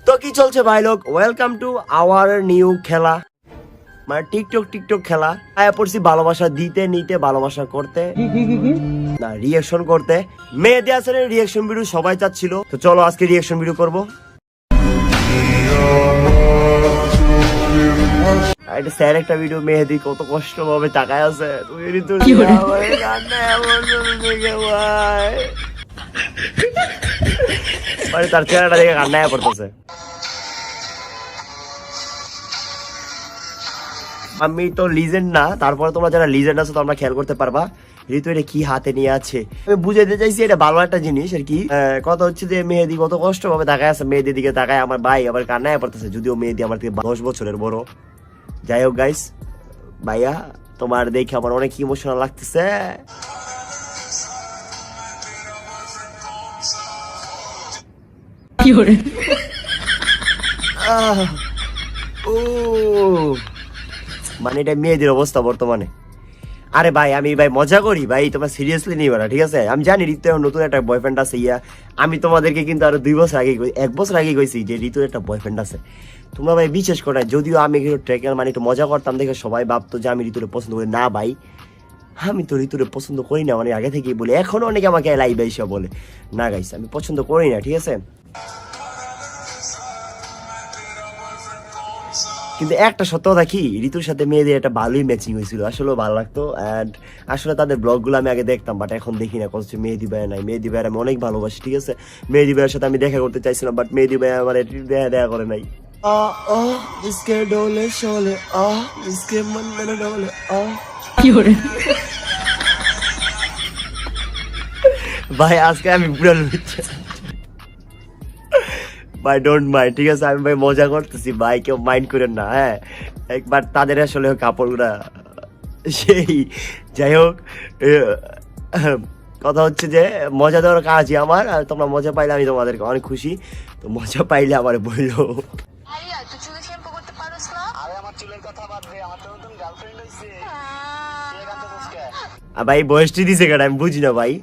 তো কি চলছে ভাই লোক, ওয়েলকাম টু আওয়ার নিউ খেলা, মানে টিকটক খেলা। আয়া পড়ছি ভালোবাসা দিতে নিতে, ভালোবাসা করতে না রিয়াকশন করতে। মেহেদী হাসানের রিয়াকশন ভিডিও সবাই চাচ্ছিল, তো চলো আজকে রিয়াকশন ভিডিও করবো। এটা স্যার একটা ভিডিও, মেহেদী কত কষ্ট ভাবে তাকায় আছে, মানে তার চেহারাটা দেখে কান্নায় পড়তেছে। আমি তো লিজেন্ড না, তারপরে তোমরা যারা লিজেন্ড আছো তোমরা খেয়াল করতে পারবা ঋতু এটা কি হাতে নিয়ে আছে। আমি বুঝাইতে চাইছি এটা ভালো একটা জিনিস আর কি। কথা হচ্ছে যে মেহেদী কত কষ্ট ভাবে তাকায় আছে, মেহেদীর দিকে তাকায় আমার ভাই আবার কান্নায় পড়তেছে, যদিও মেহেদী আমার থেকে 10 বছরের বড়। যাই হোক গাইস, ভাইয়া তোমার দেখে আমার অনেক ইমোশনাল লাগতেছে। মানে এটা মেয়েদের অবস্থা বর্তমানে। আরে ভাই আমি ভাই মজা করি ভাই, তোমরা সিরিয়াসলি নিবে না ঠিক আছে। আমি জানি ঋতুর নতুন একটা বয়ফ্রেন্ড আছে, আমি তোমাদেরকে কিন্তু আরো 2 বছর আগে 1 বছর আগে কইছি যে ঋতুর একটা বয়ফ্রেন্ড আছে। তোমরা ভাই বিশেষ করে, যদিও আমি একটু ট্রেকার মানে একটু মজা করতাম দেখে সবাই ভাবতো যে আমি ঋতুরে পছন্দ করি। না ভাই, আমি তো ঋতুরে পছন্দ করি না, মানে আগে থেকেই বলি, এখনো অনেকে আমাকে লাইভ এসে বলে না গাইস আমি পছন্দ করি না, ঠিক আছে। কিন্তু একটা সত্য কথা কি, ঋতুর সাথে মেয়েদের একটা ভালোই ম্যাচিং হয়েছিল, আসলে ভালো লাগতো। অ্যান্ড আসলে তাদের ব্লগগুলো আমি আগে দেখতাম, বাট এখন দেখি না, কত মেহেদী ভাই নাই। মেহেদী ভাইয়ের আমি অনেক ভালোবাসি, ঠিক আছে। মেহেদী ভাইয়ের সাথে আমি দেখা করতে চাইছিলাম, বাট মেহেদী ভাই আমার দেখা করে নাই। ভাই আজকে আমি পুরো ভাই ডোন্ট মাইন্ড, ঠিক আছে। আমি ভাই মজা করতেছি ভাই, কেউ মাইন্ড করেন না। হ্যাঁ একবার তাদের আসলে কাপড়গুলা সেই, যাই হোক কথা হচ্ছে যে মজা দেওয়ার কাজই আমার, আর তোমরা মজা পাইলে আমি তোমাদেরকে অনেক খুশি। তো মজা পাইলে আমার বললো ভাই বয়সটি দিছে কেন আমি বুঝি না ভাই।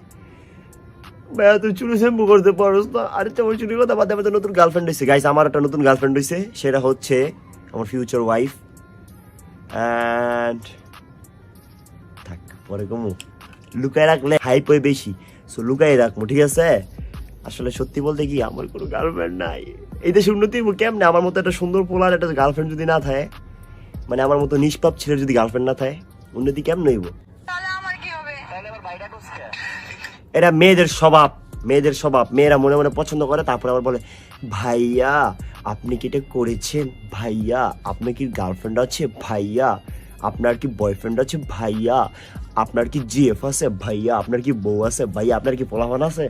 ভাইয়া তুই চুলে শ্যাম্পু করতে পারোস না? আরে তোমার চুলের কথা বাদে, আমাদের নতুন গার্লফ্রেন্ড হয়েছে গাইস। আমার একটা নতুন গার্লফ্রেন্ড হয়েছে, সেটা হচ্ছে আমার ফিউচার ওয়াইফ। অ্যান্ড থাক পরে কমু, লুকায় রাখলে হাইপ হয় বেশি, সো লুকাই রাখবো, ঠিক আছে। আসলে সত্যি বলতে কি আমার কোনো গার্লফ্রেন্ড নাই। এই দেশে উন্নতি কেমনে, আমার মতো একটা সুন্দর পোলার একটা গার্লফ্রেন্ড যদি না থাকে, মানে আমার মতো নিষ্পাপ ছেলের যদি গার্লফ্রেন্ড না থাকে, উন্নতি কেমন হইব? এটা মেয়েদের স্বভাব, মেয়েদের স্বভাব। মেয়েরা মনে মনে পছন্দ করে, তারপরে আবার বলে ভাইয়া আপনি কি এটা করেছেন, ভাইয়া আপনার কি গার্লফ্রেন্ড আছে, ভাইয়া আপনার কি বয়ফ্রেন্ড আছে, ভাইয়া আপনার কি জিএফ আছে, ভাইয়া আপনার কি বউ আছে, ভাইয়া আপনার কি পোলাপান আছে।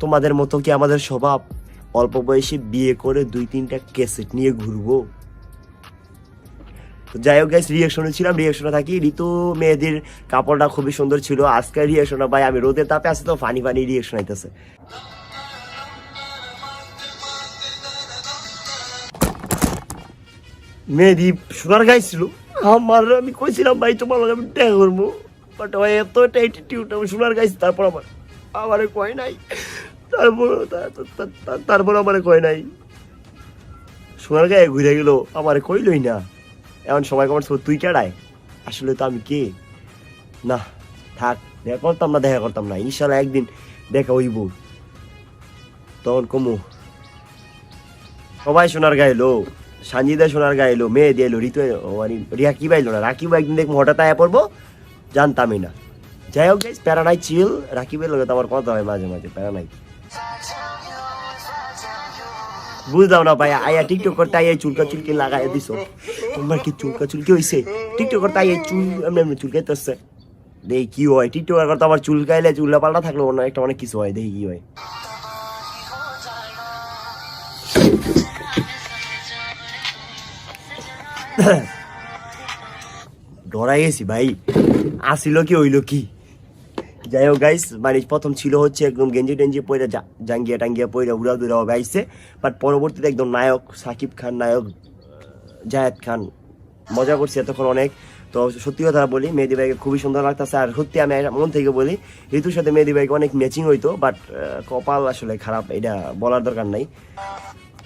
তোমাদের মতো কি আমাদের স্বভাব অল্প বয়সে বিয়ে করে 2-3টা ক্যাসেট নিয়ে ঘুরবো? যাই হোক গাইস, রিয়াকশনে ছিলাম, রিয়াকশনে থাকি। ঋতু মেহেদীর কাপড়টা খুবই সুন্দর ছিল। আজকের রিয়াকশনে ভাই আমি রোদের তাপে আছি তো ফানি রিয়াকশন আইতেছে। মেহেদী সোনার গাইছিল আমার, আমি কইছিলাম ভাই তোমার লগে আমি দেখা করবো, বাট ভাই এত একটা অ্যাটিটিউড, আমি সোনার গাইছি, তারপর আমারে কয় নাই, তারপর আমারে কয় নাই, সোনার গায়ে ঘুরে গেল, আমারে কইলই না। এখন সবাই কমেন্টস করো তুই কেডায়, আসলে তো আমি কে। না থাক, দেখা করতাম না, ইনশাল্লাহ একদিন দেখা হইব, তখন কমু। সবাই সোনার গাইলো, সানজিদা সোনার গাইলো, মেহেদী এলো, ঋতু মানে রিয়াকি বাইলো না, রাকিব একদিন দেখবো হঠাৎ আয়া পড়বো, জানতামই না। যাই হোক গাইস, প্যারা নাই, চিল। রাকিবের লগে তো আমার কথা হয় মাঝে মাঝে, প্যারা নাই। বুঝলাম না ভাই, আয়া টিকটক করতে আইয়া চুলকা চুলকি লাগাই দিছো, তোমার কি চুলকা চুলকি হয়েছে? টিকটক করতে আইয়া চুল এমনি চুলকাইতেছে, দেখি কি হয়। টিকটক করতে আমার চুলকাইলে চুল্লা পাল্টা থাকলে অন্য একটা অনেক কিছু হয়, দেখি কি হয়। ডরাই গেছি ভাই, আসিল কি হইলো কি। যাই হোক গাইস, মানে প্রথম ছিল হচ্ছে একদম গেঞ্জি টেঞ্জি পরে জাঙ্গিয়া টাঙ্গিয়া পরে উড়া দুরা গাইছে, বাট পরবর্তীতে একদম নায়ক সাকিব খান, নায়ক জায়েদ খান, মজা করছি এতক্ষণ অনেক। তো সত্যি কথা বলি মেহেদি ভাইকে খুবই সুন্দর লাগতেছে, আর সত্যি আমি মন থেকে বলি ঋতুর সাথে মেহেদি ভাইকে অনেক ম্যাচিং হইতো, বাট কপাল আসলে খারাপ, এটা বলার দরকার নাই।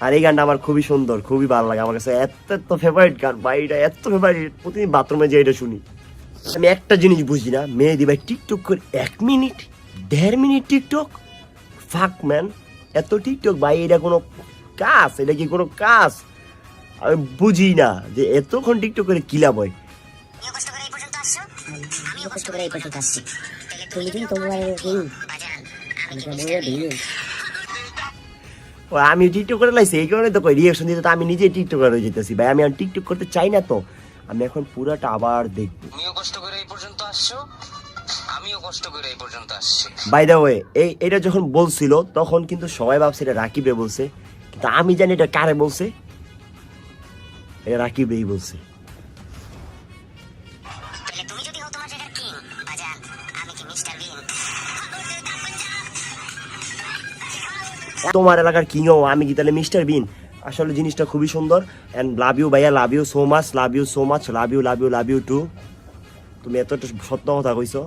আর এই গানটা আমার খুবই সুন্দর, খুবই ভালো লাগে আমার কাছে, এত ফেভারিট গান ভাই, এটা এত ফেভারিট, প্রতিদিন বাথরুমে যে এটা শুনি। আমি একটা জিনিস বুঝি না, মেহেদি ভাই টিকটক করে 1 মিনিট 1.5 মিনিট টিকটক, ফাক ম্যান, এত টিকটক ভাই, এটা কোনো কাজ? এটা কি কোনো কাজ? আমি বুঝি না যে এতক্ষণ টিকটক করে কি লাভ হয়। আমি টিকটক করে লাইছি এই কারণে তো রিয়াকশন দিতে, তো আমি নিজে টিকটকার হয়ে যেতেছি ভাই, আমি আর টিকটক করতে চাই না, তো আমি এখন পুরাটা আবার দেখবো। তুমিও কষ্ট করে এই পর্যন্ত আসছো, আমিও কষ্ট করে এই পর্যন্ত আসছি। বাই দ্য ওয়ে, এটা যখন বলছিল তখন কিন্তু সবাই ভাবছে এটা রাকিব রে বলছে, কিন্তু আমি জানি এটা কারে বলছে, এটা রাকিব রেই বলছে। তুমি যদি হও তোমার জায়গার কিং বাজান, আমি কি মিস্টার বিন? তোমার এলাকার কিংও আমি কি তাহলে মিস্টার বিন? আসলে জিনিসটা খুবই সুন্দর, অ্যান্ড লাভ ইউ ভাইয়া, love you so much, love you so much, love you love you love you too. তুমি এতটা সত্য কথা কইছো,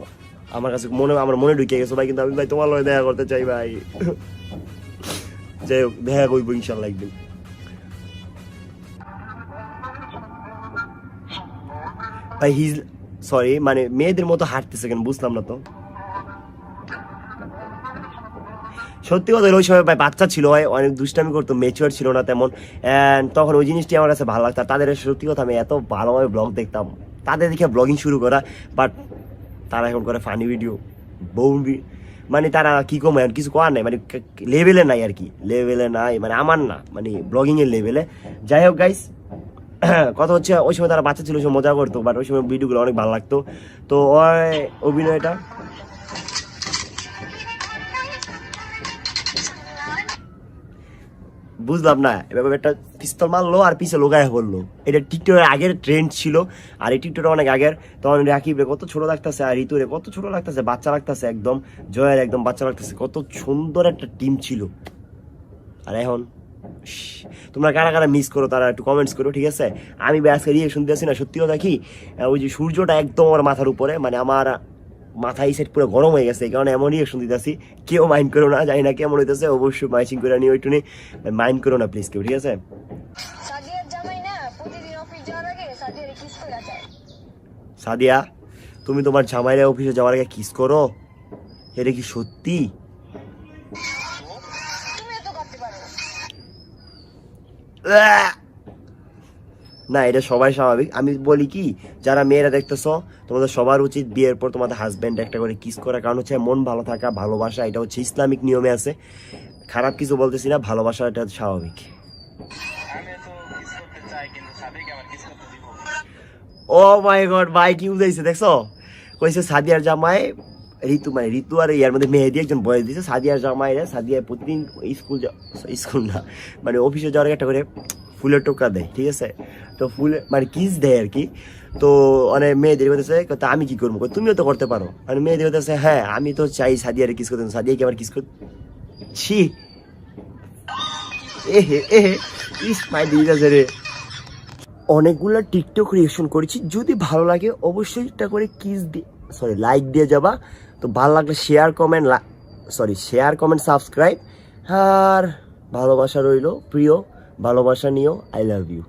আমার কাছে আমার মনে ঢুকে গেছো ভাই, কিন্তু আমি ভাই তোমার লগে দেখা করতে চাই ভাই। যাই হোক, দেখা করবো ইনশাল্লাহ একদিন। ভাই হিজ সরি, মানে মেয়েদের মতো হাঁটতেছে কেন বুঝলাম না তো। সত্যি কথা ওই সময় ভাই বাচ্চা ছিল, ভাই অনেক দুষ্টামি করতো, ম্যাচিওর ছিল না তেমন, অ্যান্ড তখন ওই জিনিসটি আমার কাছে ভালো লাগতো। তাদের সত্যি কথা আমি এত ভালোভাবে ব্লগ দেখতাম, তাদের দেখে ব্লগিং শুরু করা, বাট তারা এখন করে ফানি ভিডিও, বউ মানে তারা কি কম আর কিছু করার নাই, মানে লেভেলে নাই আর কি, লেভেলে নাই মানে আমার না, মানে ব্লগিংয়ের লেভেলে। যাই হোক গাইস, কথা হচ্ছে ওই সময় তারা বাচ্চা ছিল, ওই সময় মজা করতো, বাট ওই সময় ভিডিওগুলো অনেক ভালো লাগতো। তো ওই অভিনয়টা বুঝলাম না, এবার একটা পিস্তল মারলো আর পিছে লোকায় বললো, এটা টিকটকের আগের ট্রেন্ড ছিল, আর এই টিকটকটা অনেক আগের। তখন রাকিব রে কত ছোট লাগতেছে, আর ঋতুরে কত ছোট লাগতেছে, বাচ্চা লাগতেছে একদম, জয়ের একদম বাচ্চা লাগতেছে, কত সুন্দর একটা টিম ছিল। আর এখন তোমরা কারা কারা মিস করো তারা একটু কমেন্টস করো, ঠিক আছে? আমি আজকে রিয়েকশন দিয়েছি না, সত্যি কথা কি, ওই যে সূর্যটা একদম আমার মাথার উপরে, মানে আমার মাথা এই সাইড পুরো গরম হয়ে গেছে, এই কারণে এমন রিয়েকশন দিতেছি। কেউ মাইন্ড করো না, জানি না কেমন হইতেছে, অবশ্যই মাইচিং করে নিও একটু, মাইন্ড করো না প্লিজ কেউ, ঠিক আছে? সাদিয়া, তুমি তোমার জামাইরা অফিসে যাওয়ার আগে কিস করো? এটা কি সত্যি? না, এটা সবাই স্বাভাবিক। আমি বলি কি, যারা মেয়েরা দেখতেছ, তোমাদের সবার উচিত বিয়ের পর তোমাদের হাজব্যান্ড একটা করে কিস করা, কারণ হচ্ছে মন ভালো থাকা, ভালোবাসা, এটা হচ্ছে ইসলামিক নিয়মে আছে। খারাপ কিছু বলতেছি না, ভালোবাসা এটা স্বাভাবিক। ও মাই গড ভাই, কি বুঝাইছে দেখছো? কইছে সাদিয়ার জামাই ঋতু, মানে ঋতু আর ইয়ার মধ্যে মেহেদি একজন বয়স দিয়েছে, সাদিয়ার জামাইরা সাদিয়া প্রতিদিন স্কুল না মানে অফিসে যাওয়ার একটা করে ফুলের টোকা দেয়, ঠিক আছে? তো ফুলে মানে কিস দেয় আর কি। তো মানে মেয়েদের বলতেছে আমি কি করবো, তুমিও তো করতে পারো। মানে মেয়েদের বলতেছে হ্যাঁ আমি তো চাই সাদিয়ারে কিস করতে, সাদিয়া কি আবার কিস করছি, ইস মাই দিয়েছে রে। অনেকগুলো টিকটক রিয়েকশন করেছি, যদি ভালো লাগে অবশ্যই একটা করে কিস দিয়ে লাইক দিয়ে যাবা। তো ভালো লাগলে শেয়ার কমেন্ট সাবস্ক্রাইব, আর ভালোবাসা রইলো প্রিয়, ভালোবাসা নিও, আই লাভ ইউ।